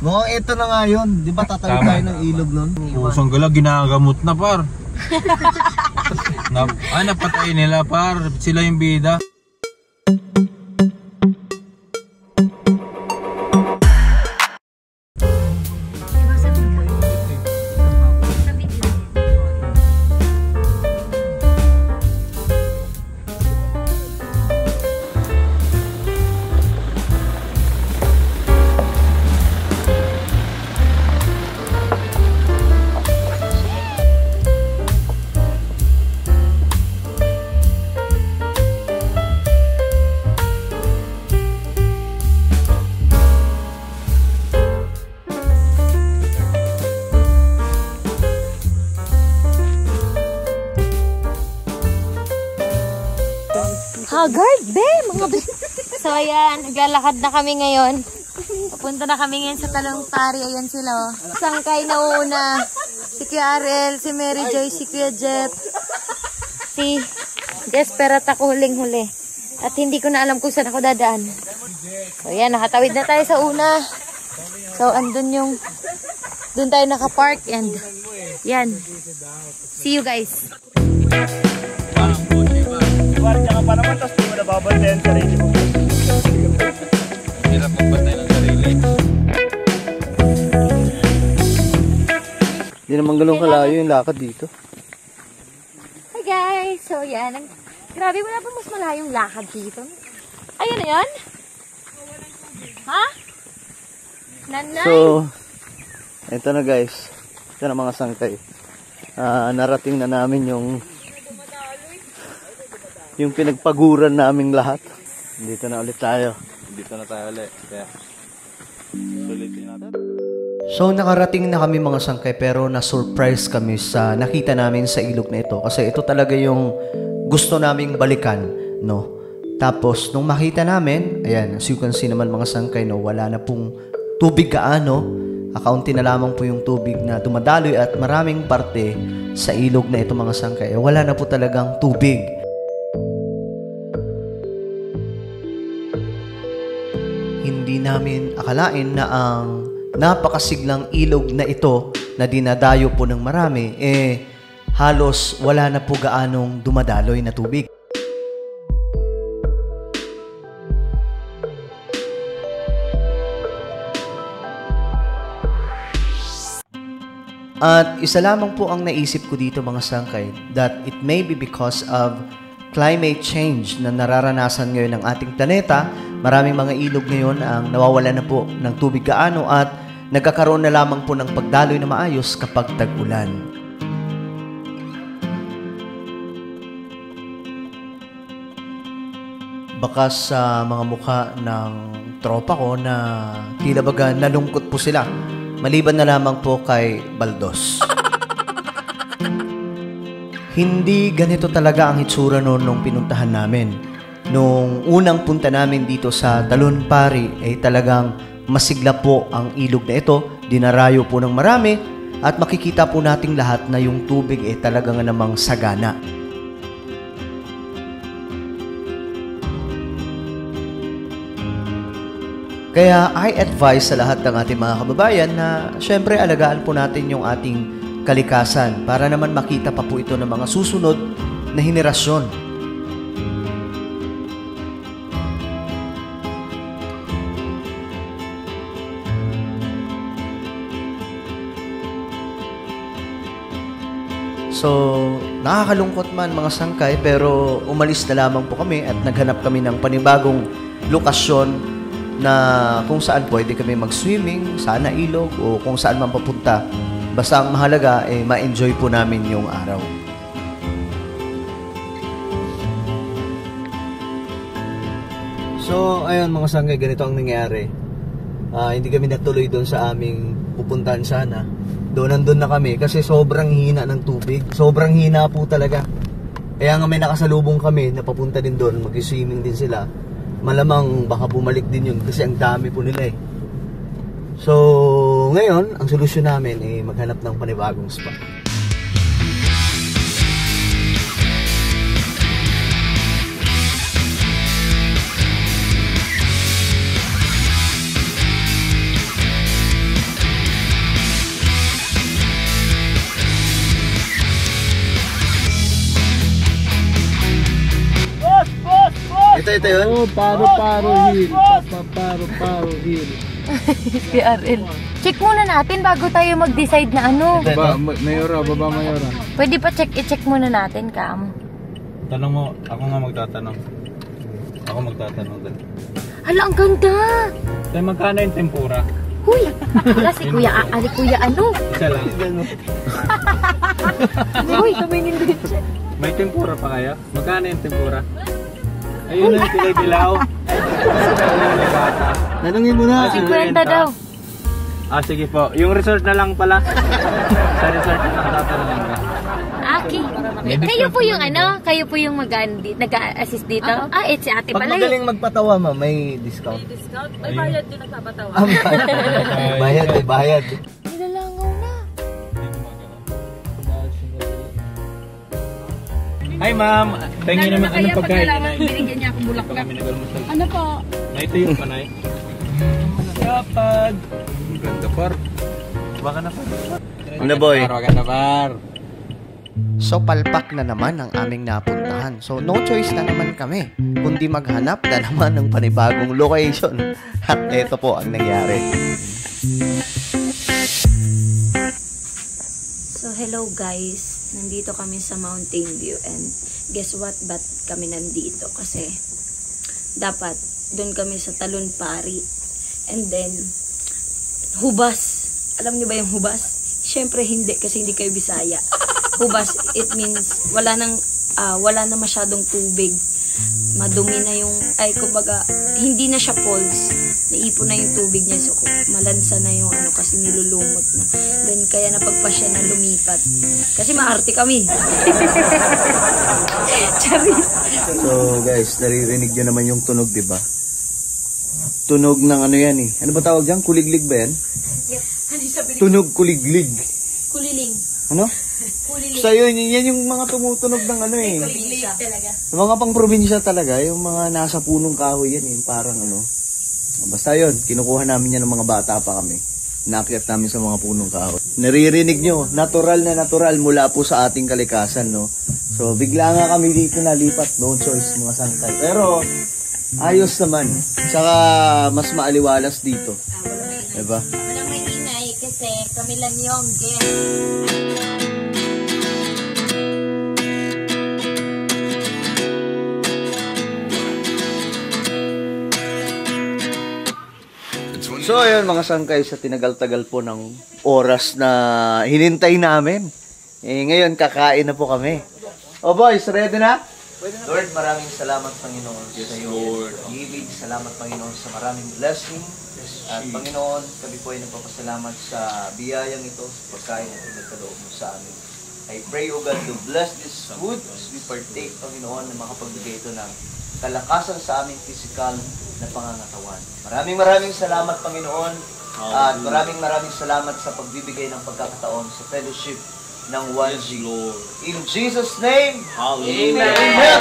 Mukhang ito na nga yun. Di ba tatawid tayo ng ilog nun? Pusang gala, ginagamot na par. Napatay nila par. Sila yung bida. Haggard, be! Mga so, ayan. Naglalakad na kami ngayon. Papunta na kami ngayon sa Talong-Tari. Ayan sila, oh. Sangkay na una. Si Kuya Ariel, si Mary Joy, si Kuya Jet. Si Jesper at ako huling-huli. At hindi ko na alam kung saan ako dadaan. So, ayan. Nakatawid na tayo sa una. So, andun yung... Doon tayo nakapark and... Yan. See you guys. Guardia ka pa naman, tapos di mo nababantayan sa sarili mo. Hirap magbantay ng sarili. Hindi naman galong kalayo yung lakad dito. Hi guys! So yan, grabe wala pa mas malayong lakad dito. Ayun na yun? Ha? Nanay? So, ito na guys. Ito na mga sangkay. Narating na namin yung pinagpaguran naming lahat. Dito na ulit tayo. Dito na tayo ulit. Kaya, sulitin natin. So, nakarating na kami mga sangkay pero na-surprise kami sa nakita namin sa ilog na ito. Kasi ito talaga yung gusto naming balikan, no? Tapos, nung makita namin, ayan, as you can see naman mga sangkay, no? Wala na pong tubig kaano. Akaunti na lamang po yung tubig na dumadaloy at maraming parte sa ilog na ito mga sangkay. Wala na po talagang tubig. Hindi namin akalain na ang napakasiglang ilog na ito na dinadayo po ng marami, halos wala na po gaanong dumadaloy na tubig. At isa lamang po ang naisip ko dito mga sangkay, that it may be because of climate change na nararanasan ngayon ng ating planeta. Maraming mga ilog ngayon ang nawawala na po ng tubig gaano at nagkakaroon na lamang po ng pagdaloy na maayos kapag tag-ulan. Bakas sa mga mukha ng tropa ko na tila baga nalungkot po sila. Maliban na lamang po kay Baldos. Hindi ganito talaga ang hitsura noon nung pinuntahan namin. Nung unang punta namin dito sa Talon-Pari ay talagang masigla po ang ilog na ito. Dinarayo po ng marami at makikita po nating lahat na yung tubig ay talagang namang sagana. Kaya I advise sa lahat ng ating mga kababayan na syempre alagaan po natin yung ating kalikasan para naman makita pa po ito ng mga susunod na henerasyon. So, nakakalungkot man mga sangkay pero umalis na lamang po kami at naghanap kami ng panibagong lokasyon na kung saan pwede kami mag-swimming, sana ilog o kung saan man papunta. Basta ang mahalaga ma-enjoy po namin yung araw. So, ayun mga sangkay, ganito ang nangyari. Hindi kami natuloy doon sa aming pupuntahan sana. Nandun na kami kasi sobrang hina ng tubig. Sobrang hina po talaga. Kaya nga may nakasalubong kami na papunta din doon. Mag-swimming din sila. Malamang baka bumalik din yun kasi ang dami po nila eh. So, ngayon, ang solusyon namin ay maghanap ng panibagong spot. Ito yun? Oh, paro-paro hill. Paro-paro hill. PRL. Check muna natin bago tayo mag-decide na ano. Baba, Mayora. Pwede pa i-check muna natin, Cam. Tanong mo, ako nga magtatanong. Ako magtatanong din. Hala, ang ganda! Tayo magkano yung tempura? Huy! Hala, si Kuya ano? Isa lang. Huy, tumingin din siya. May tempura pa kaya? Magkano yung tempura? Ayun na yung pilay-dilaw. Tanungin mo na. 50 daw. Ah, sige po. Yung resort na lang pala. Sa resort na lang tatanungin ka. Aki. Kayo po yung ano? Kayo po yung nag-assist dito? Si ate Pag pala magaling magpatawa, ma, may discount. May discount? May bayad din nagpapatawa. Bayad. Nilalangaw na. Hi ma'am, tingin naman anong pagkain. Binigyan niya akong bulaklak. Kami nag-almusal. Ano po? Na ito yung panay. Kapag. Ang ganda par. Baka na par. Ano boy? Baka na par. So palpak na naman ang aming napuntahan. So no choice na naman kami, kundi maghanap na naman ng panibagong location. At eto po ang nangyari. So hello guys, nandito kami sa Mountain View and guess what, ba't kami nandito? Kasi dapat doon kami sa Talon Pari and then hubas. Alam niyo ba yung hubas? Syempre hindi kasi hindi kayo Bisaya. Hubas, it means wala na masyadong tubig. Madumi na yung, kumbaga, hindi na siya falls. Naipon na yung tubig niya. So, malansa na yung kasi nilulumot na. Then, kaya napagpasya na lumipat. Kasi maarte kami. Charis. So guys, naririnig nyo naman yung tunog, di ba? Tunog ng ano yan eh. Ano ba tawag dyan? Kuliglig ba yan? Yep. Tunog kuliglig. Kuliling. Ano? Kuliling. So yun, yan yung mga tumutunog ng ano eh. Kuliling talaga. Yung mga pang probinsya talaga, yung mga nasa punong kahoy yan eh. Parang ano. Basta yun, kinukuha namin yan ng mga bata pa kami. Inakyat namin sa mga punong kahoy. Naririnig nyo, natural na natural mula po sa ating kalikasan, no? So bigla nga kami dito nalipat, no choice mga sangkay. Pero ayos naman. Saka mas maaliwalas dito. Diba? Walang maingay kasi kami lang yung guest. So ayun mga sangkay, sa tinagal-tagal po ng oras na hinintay namin. Ngayon kakain na po kami. Oh boys, ready na? Lord, maraming salamat Panginoon sa iyong pag-ibig. Salamat Panginoon sa maraming blessing. At Panginoon, kami po ay nagpapasalamat sa biyayang ito, sa pagkain at pinagkaloob mo sa amin. I pray, O God, to bless this food as we partake, Panginoon, na makapagbigay ito ng kalakasan sa aming physical na pangangatawan. Maraming salamat, Panginoon. At maraming salamat sa pagbibigay ng pagkakataon sa fellowship ng 1G. In Jesus' name, Amen. Amen.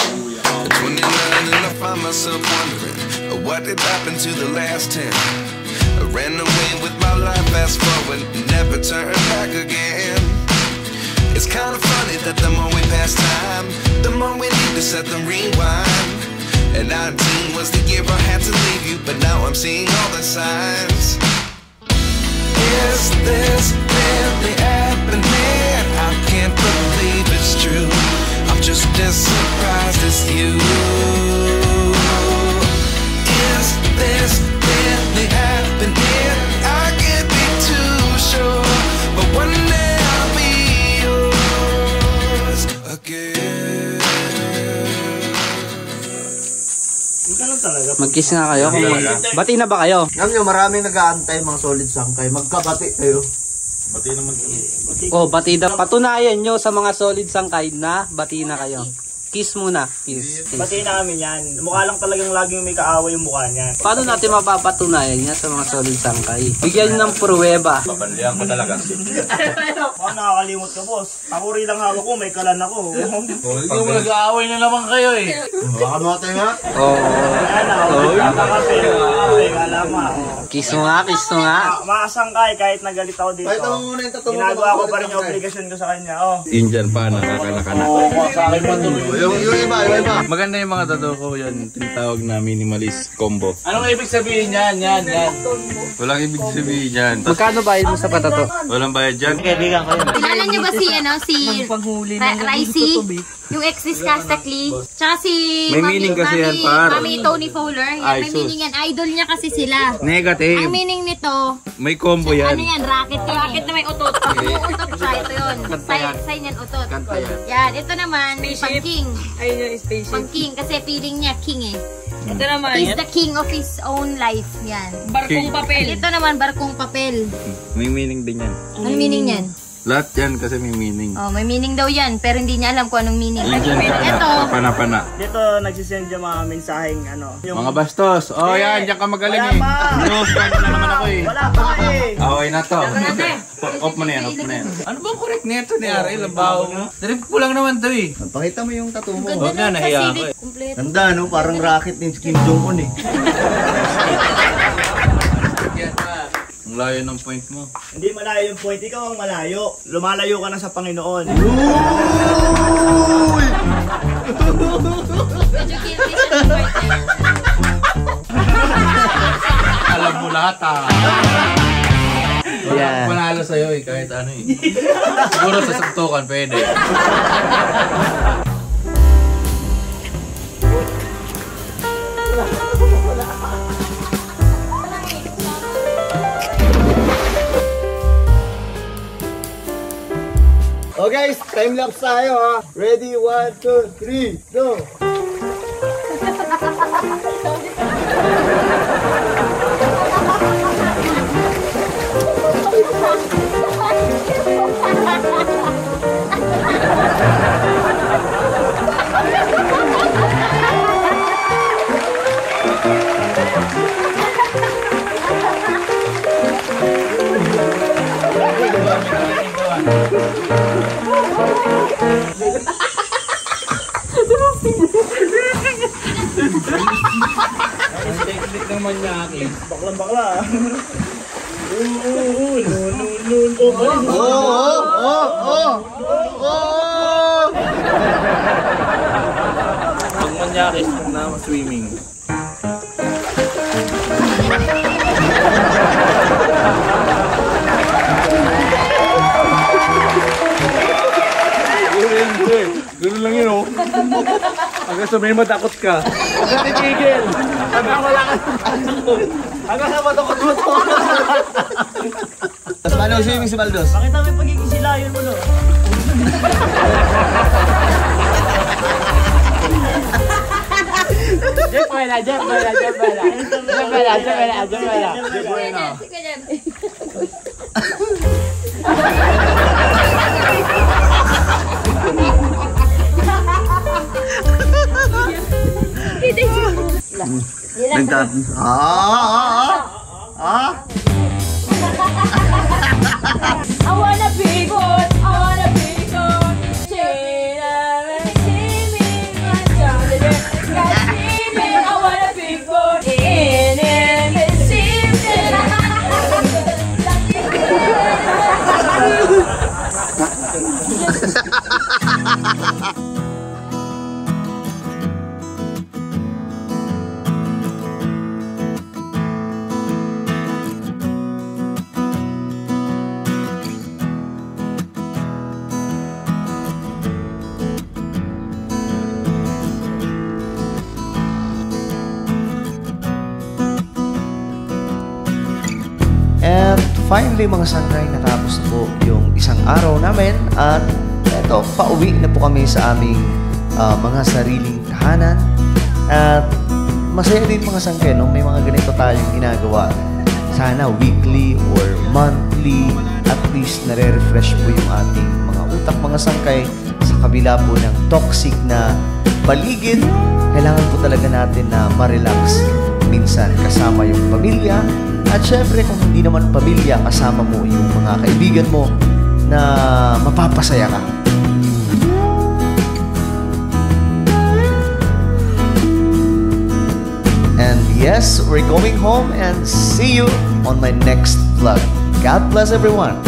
29 and I find myself wondering what did happen to the last 10. I ran away with my life, fast forward, never turn back again. It's kind of funny that the more we pass time, the more we need to set the rewind. And 19 was the year I had to leave you, but now I'm seeing all the signs. Is this really happening? I can't believe it's true. I'm just as surprised as you. Is this really happening? I can't be too sure, but one day I'll be yours again. Mag-kiss nga kayo. Bati na ba kayo? Alam nyo, maraming nag-aantay mga solid sangkay. Magkabati kayo. Bati naman. Oh, bati na. Patunayan nyo sa mga solid sangkay na bati na kayo. Kiss muna. Kiss. Batiin na kami yan. Mukha lang talagang laging may kaaway yung mukha niya. Paano natin mapapatunayan niya sa mga solid sangkay? Bigyan nyo ng pruweba. Babalihan ko talaga. Baka nakakalimot ka, boss. Takuri lang hawak ko, may kalan ako. Hindi mo nag-aaway na naman kayo eh. Baka matay nga. Oh. Ayan na, kasi. Ay, kalama. Kiss mo nga, kiss mo nga. Makasangkay kahit nagalit ako dito. Kahit ang muna yung tatanong. Ginagawa ko pa rin yung obligasyon ko sa kanya. Oh. Indian pa, nakakanakanak. Oo, sa akin pa tuloy. Yung iba. Maganda yung mga tattoo ko yan. Tinatawag na minimalist combo. Anong ibig sabihin yan? Yan. Walang ibig sabihin yan. Magkano bayad mo sa patato? Walang bayad dyan. Kaibigan ko yun. Kilala niyo ba si Ricey? Yung ex-Discastakli? Tsaka si May meaning kasi yan, par. Mami Tony Fowler. Yan, may Sus. meaning yan. Idol niya kasi sila. Negative. Ang meaning nito, May combo ano yan. yan, racket yan. Racket na may utot. Pag umuutot siya, ito yun. Sign yan, utot. Kanta yan. Yan, ito naman, pang king. Ayun yung spaceship. Pang king, kasi feeling niya king eh. Ito naman. He's the king of his own life. Yan. Barkong papel. Ito naman, barkong papel. May meaning din yan. Ano meaning yan? Lahat yan kasi may meaning. Oh, may meaning daw yan, pero hindi niya alam kung anong meaning. Ito. Pana-pana. Dito, nagsisend yung mga mensaheng ano. Yung... Mga bastos. Oh, yan. Diyan ka magaling eh. News, na naman ako eh. Wala pa eh. Okay na to. Off mo na yan. Ano bang correct nito ni Ariel? Ang baho mo. Trip ko lang naman to eh. Pakita mo yung tattoo mo. Huwag na, nahiya ako eh. Kompleto. Ganda, no? Parang racket ni Kim Jong-un eh. Ang layo ng point mo. Hindi malayo yung point, ikaw ang malayo. Lumalayo ka na sa Panginoon. Medyo guilty siya ng partner. Alam mo lahat ah. Yan. Panalo sa'yo eh, kahit ano eh. Siguro sa saktukan pwede. Oh guys, time lapse tayo ha. Ready, 1, 2, 3, go! Technique naman niya akin. Baklang-bakla. Pag manyakis na swimming. Ganun lang yun oh. Hanggang sabihin matakot ka. Hanggang titigil. Hanggang wala ka. Hanggang sa matakot mo to. Paano swimming si Baldos? Pakita mo yung pagiging silayon mo, no? Jeff wala. I wanna be good, I wanna be good. I wanna be good. And finally mga sangkay, natapos na po yung isang araw namin at eto, pauwi na po kami sa aming mga sariling tahanan at masaya din mga sangkay, no? May mga ganito tayong ginagawa. Sana weekly or monthly, at least nare-refresh po yung ating mga utak mga sangkay sa kabila po ng toxic na paligid. Kailangan po talaga natin na ma-relax minsan kasama yung pamilya. At syempre, kung hindi naman pamilya, kasama mo yung mga kaibigan mo na mapapasaya ka. And yes, we're going home and see you on my next vlog. God bless everyone.